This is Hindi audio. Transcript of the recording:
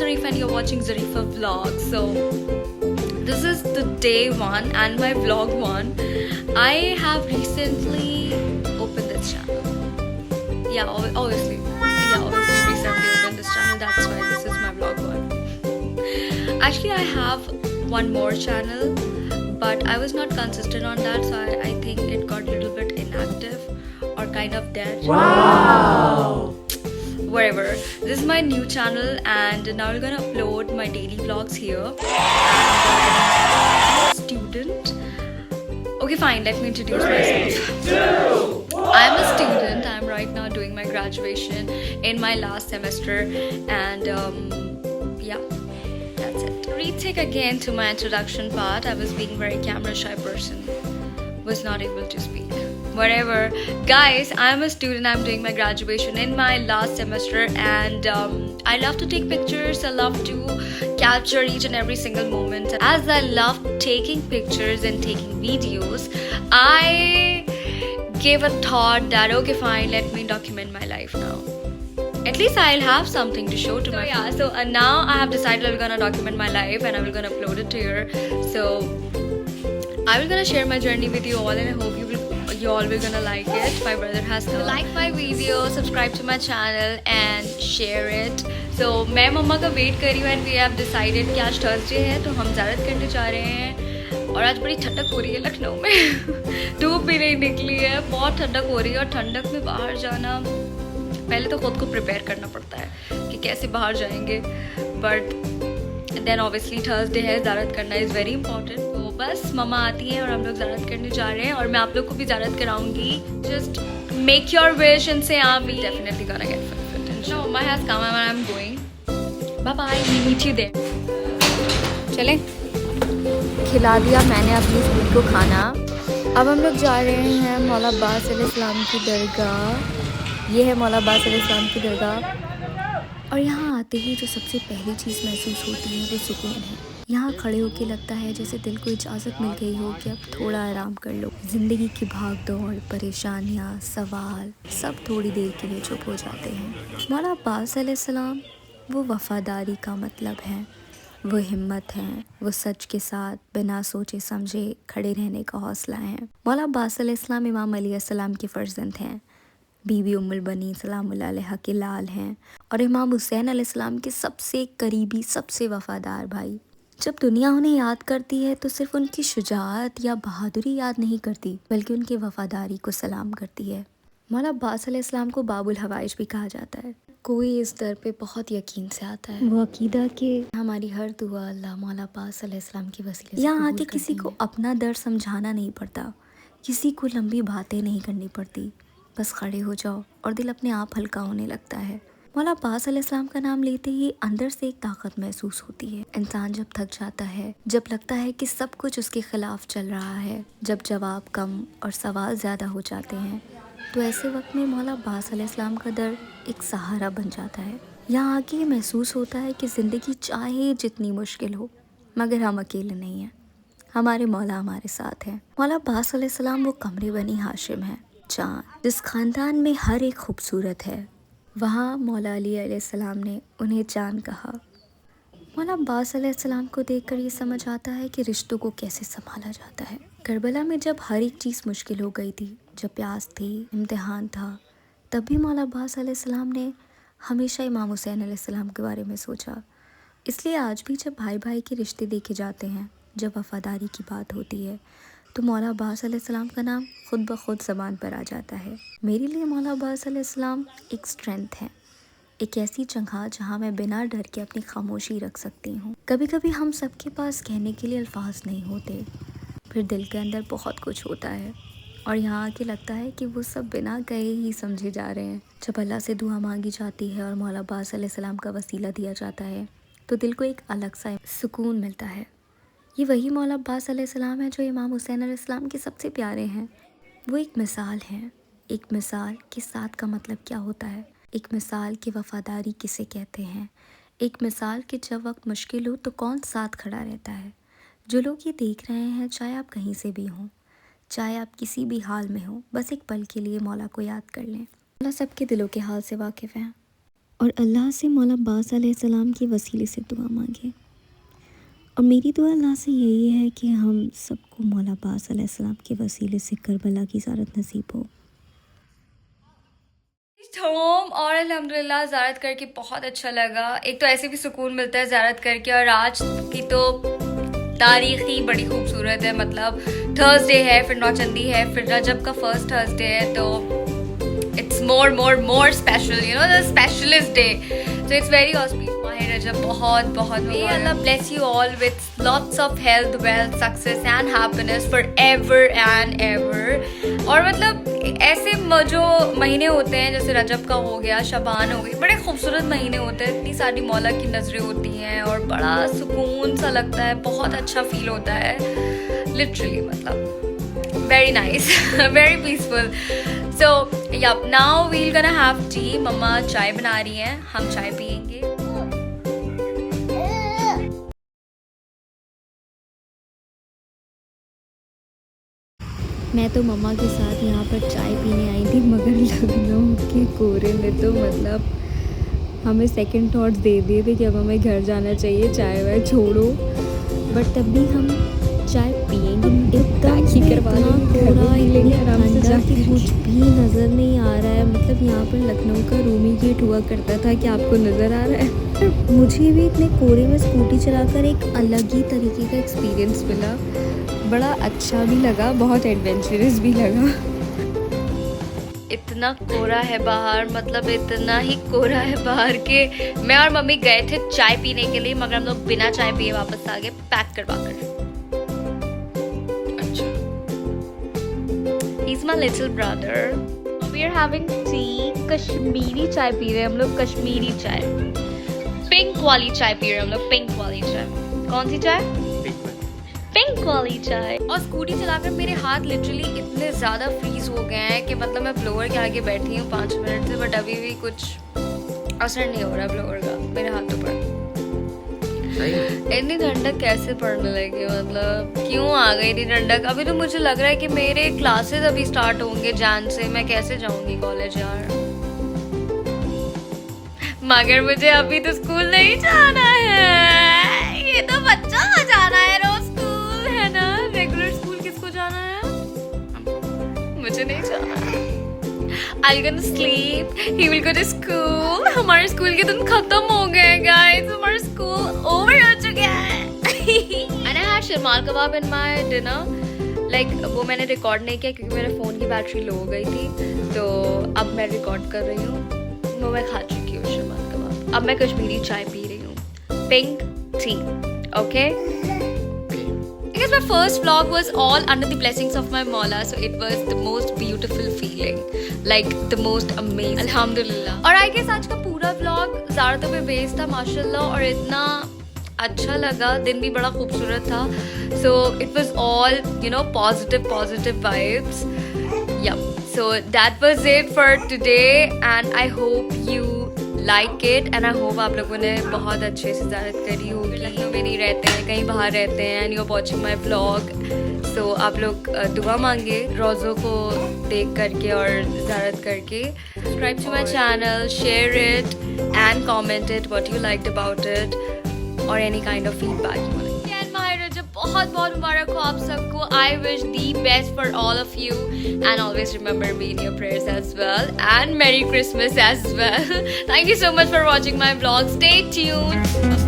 Zarif and you're watching Zarifa Vlog. So this is the day one and my vlog one. I have recently opened this channel. Yeah, obviously recently opened this channel. That's why this is my vlog one. Actually, I have one more channel, but I was not consistent on that, so I think it got a little bit inactive or kind of dead. Wow! Whatever. This is my new channel, and now we're gonna upload my daily vlogs here. And I'm a student. Okay, fine. Let me introduce myself. I'm a student. I'm right now doing my graduation in my last semester, and yeah, that's it. Retake again to my introduction part. I was being very camera shy person. Was not able to speak. Whatever. Guys, I'm a student. I'm doing my graduation in my last semester, and I love to take pictures. I love to capture each and every single moment. As I love taking pictures and taking videos, I gave a thought that okay, fine, let me document my life now. At least I'll have something to show to my friends. So now I have decided I'm gonna document my life and I'm gonna upload it to here. So I will gonna share my journey with you all, and I hope you all will gonna like it. My brother has to like my video, subscribe to my channel and share it. So मैं मम्मा का वेट कर रही हूँ, and we have decided कि आज थर्सडे है तो हम ज़्यारत करने जा रहे हैं। और आज बड़ी ठंडक हो रही है लखनऊ में। धूप भी नहीं निकली है, बहुत ठंडक हो रही है, और ठंडक में बाहर जाना पहले तो खुद को प्रिपेयर करना पड़ता है कि कैसे बाहर जाएंगे, बट देन ऑब्वियसली थर्सडे है, ज़्यारत करना इज़ वेरी इंपॉर्टेंट। तो बस मम्मा आती हैं और हम लोग ज़्यारत करने जा रहे हैं, और मैं आप लोग को भी ज़्यारत कराऊंगी। Just make your wish and say I am definitely gonna get fulfilled. No, mamma has come and I am going. Bye bye, we meet you there. चले, खिला दिया मैंने अपनी स्कूल को खाना। अब हम लोग जा रहे हैं मौला अब्बास अलैहिस्सलाम की दरगाह। ये है मौला अब्बास अलैहिस्सलाम की दरगाह, और यहाँ आते ही जो सबसे पहली चीज़ महसूस होती है वो सुकून है। यहाँ खड़े होके लगता है जैसे दिल को इजाज़त मिल गई हो कि अब थोड़ा आराम कर लो। ज़िंदगी की भाग दौड़, परेशानियाँ, सवाल सब थोड़ी देर के लिए चुप हो जाते हैं। मौला अब्बास अलैहिस्सलाम वो वफ़ादारी का मतलब है, वो हिम्मत है, वो सच के साथ बिना सोचे समझे खड़े रहने का हौसला है। मौला अब्बास अलैहिस्सलाम इमाम अली अस्सलाम के फ़र्जंद हैं, बीबी उम्मुल बनी सलामुल्लाह अलैहा के लाल हैं, और इमाम हुसैन अलैहिस्सलाम के सबसे करीबी, सबसे वफ़ादार भाई। जब दुनिया उन्हें याद करती है तो सिर्फ उनकी शुजाअत या बहादुरी याद नहीं करती, बल्कि उनकी वफ़ादारी को सलाम करती है। मौला अब्बास अलैहिस्सलाम को बाबुल हवाइज भी कहा जाता है। कोई इस दर पे बहुत यकीन से आता है, वो अकीदा के हमारी हर दुआ अल्लाह मौला अब्बास अलैहिस्सलाम की वसीले से यहाँ आके किसी को अपना दर्द समझाना नहीं पड़ता, किसी को लंबी बातें नहीं करनी पड़ती, बस खड़े हो जाओ और दिल अपने आप हल्का होने लगता है। मौला अब्बास अलैहिस्सलाम का नाम लेते ही अंदर से एक ताकत महसूस होती है। इंसान जब थक जाता है, जब लगता है कि सब कुछ उसके खिलाफ चल रहा है, जब जवाब कम और सवाल ज़्यादा हो जाते हैं, तो ऐसे वक्त में मौला अब्बास अलैहिस्सलाम का दर एक सहारा बन जाता है। यहाँ आके ये महसूस होता है कि ज़िंदगी चाहे जितनी मुश्किल हो, मगर हम अकेले नहीं हैं, हमारे मौला हमारे साथ हैं। मौला अब्बास अलैहिस्सलाम वो कमरे बनी हाशिम है, चाँद, जिस ख़ानदान में हर एक खूबसूरत है, वहाँ मौला अली अलैहिस्सलाम ने उन्हें चाँद कहा। मौला अब्बास अलैहिस्सलाम को देखकर ये समझ आता है कि रिश्तों को कैसे संभाला जाता है। करबला में जब हर एक चीज़ मुश्किल हो गई थी, जब प्यास थी, इम्तिहान था, तब भी मौला अब्बास अलैहिस्सलाम ने हमेशा इमाम हुसैन अलैहिस्सलाम के बारे में सोचा। इसलिए आज भी जब भाई भाई के रिश्ते देखे जाते हैं, जब वफ़ादारी की बात होती है, तो मौला अब्बास अलैहिस्सलाम का नाम खुद ब खुद ज़बान पर आ जाता है। मेरे लिए मौला अब्बास अलैहिस्सलाम एक स्ट्रेंथ है, एक ऐसी जगह जहाँ मैं बिना डर के अपनी खामोशी रख सकती हूँ। कभी कभी हम सबके पास कहने के लिए अल्फाज नहीं होते, फिर दिल के अंदर बहुत कुछ होता है, और यहाँ आके लगता है कि वो सब बिना कहे ही समझे जा रहे हैं। जब अल्लाह से दुआ मांगी जाती है और मौला अब्बास अलैहिस्सलाम का वसीला दिया जाता है, तो दिल को एक अलग सा सुकून मिलता है। ये वही मौला अब्बास अलैहिस्सलाम है जो इमाम हुसैन अलैहिस्सलाम के सबसे प्यारे हैं। वो एक मिसाल हैं, एक मिसाल कि साथ का मतलब क्या होता है, एक मिसाल कि वफ़ादारी किसे कहते हैं, एक मिसाल कि जब वक्त मुश्किल हो तो कौन साथ खड़ा रहता है। जो लोग ये देख रहे हैं, चाहे आप कहीं से भी हों, चाहे आप किसी भी हाल में हो, बस एक पल के लिए मौला को याद कर लें। मौला सबके दिलों के हाल से वाकिफ़ हैं। और अल्लाह से मौला अब्बास अलैहिस्सलाम के वसीले से दुआ मांगे। और मेरी दुआ अल्लाह से यही है कि हम सबको मौला अब्बास अलैहिस्सलाम के वसीले से करबला की ज़ियारत नसीब हो। होम और अल्हम्दुलिल्लाह ज़ियारत करके बहुत अच्छा लगा। एक तो ऐसे भी सुकून मिलता है ज़ियारत करके, और आज की तो तारीख ही बड़ी खूबसूरत है। मतलब थर्सडे है, फिर नौचंदी है, फिर रजब का फर्स्ट थर्सडे है, तो it's more special, you know, the specialist day. So it's very auspicious. माह रजब बहुत बहुत may Allah bless you all with lots of health, wealth, success and happiness forever and ever. और मतलब ऐसे जो महीने होते हैं, जैसे रजब का हो गया, शबान हो गई, बड़े खूबसूरत महीने होते हैं, इतनी सारी मौला की नज़रें होती हैं और बड़ा सुकून सा लगता है, बहुत अच्छा फील होता है लिटरली। मतलब very nice, very peaceful. So yup, now we'll gonna have tea. मम्मा चाय बना रही हैं, हम चाय पियेंगे। मैं तो मम्मा के साथ यहाँ पर चाय पीने आई थी, मगर लखनऊ के कोहरे में तो मतलब हमें सेकंड थॉट्स दे दिए थे कि अब हमें घर जाना चाहिए, चाय वाय छोड़ो। बट तब भी हम चाय पियेंगे, एकदम ही करवाना, पूरा लेंगे आराम से जाके। कुछ भी नज़र नहीं आ रहा है। मतलब यहाँ पर लखनऊ का रूमी गेट हुआ करता था कि आपको नज़र आ रहा है। मुझे भी इतने कोहरे में स्कूटी चलाकर एक अलग ही तरीके का एक्सपीरियंस मिला, बड़ा अच्छा भी लगा, बहुत एडवेंचरस भी लगा। इतना कोहरा है बाहर, मतलब इतना ही कोहरा है बाहर के मैं और मम्मी गए थे चाय पीने के लिए, मगर हम लोग बिना चाय पिए वापस आ गए, पैक करवा कर। अच्छा, he's my little brother. We are having tea, Kashmiri चाय पी रहे हैं हम लोग, कश्मीरी चाय, पिंक वाली चाय पी रहे हैं हम लोग, पिंक वाली चाय। कौन सी चाय? पिंक वाली चाय। और स्कूटी चलाकर मेरे हाथ लिटरली इतने ज़्यादा फ्रीज हो गए हैं कि मतलब मैं ब्लोअर के आगे बैठी हूँ 5 मिनट से, बट अभी भी कुछ असर नहीं हो रहा ब्लोअर का मेरे हाथों पर। इतनी ठंडक कैसे पड़ने लगी, मतलब क्यों आ गई इतनी ठंडक? अभी तो मुझे लग रहा है कि मेरे क्लासेस अभी स्टार्ट होंगे जान से, मैं कैसे जाऊंगी कॉलेज यार। मगर मुझे अभी तो स्कूल नहीं जाना है, ये तो बच्चा को जाना है रोज स्कूल, है ना? रेगुलर स्कूल किसको जाना है? मुझे नहीं जाना है। I'll gonna sleep, he will go to school. हमारे स्कूल के दिन खत्म हो गए guys, हमारा स्कूल ओवर हो चुका है। And I had शरमाल kebab in my dinner. Like वो मैंने रिकॉर्ड नहीं किया क्योंकि मेरे फ़ोन की बैटरी लो हो गई थी, तो अब मैं रिकॉर्ड कर रही हूँ। वो मैं खा चुकी हूँ शरमाल कबाब। अब मैं कश्मीरी चाय पी रही हूँ, pink T, okay? Because my first vlog was all under the blessings of my Maula, so it was the most beautiful feeling, like the most amazing. Alhamdulillah. और I guess आज का पूरा vlog ज़्यादातर पे बेस्ड था माशाल्लाह, और इतना अच्छा लगा, दिन भी बड़ा खूबसूरत था. So it was all, you know, positive vibes. Yep. So that was it for today, and I hope you like it, and I hope आप लोगों ने बहुत अच्छे से ज़ियारत करी होगी. लखनऊ में नहीं रहते हैं, कहीं बाहर रहते हैं, and you're watching my vlog. So आप लोग दुआ मांगे रोज़ों को देख करके और ज़ियारत करके. Subscribe to my channel, share it, and comment it what you liked about it, or any kind of feedback you want. बहुत बहुत मुबारक हो आप सबको. I wish the best for all of you, and always remember me in your prayers as well, and Merry Christmas as well. Thank you so much for watching my vlog. Stay tuned.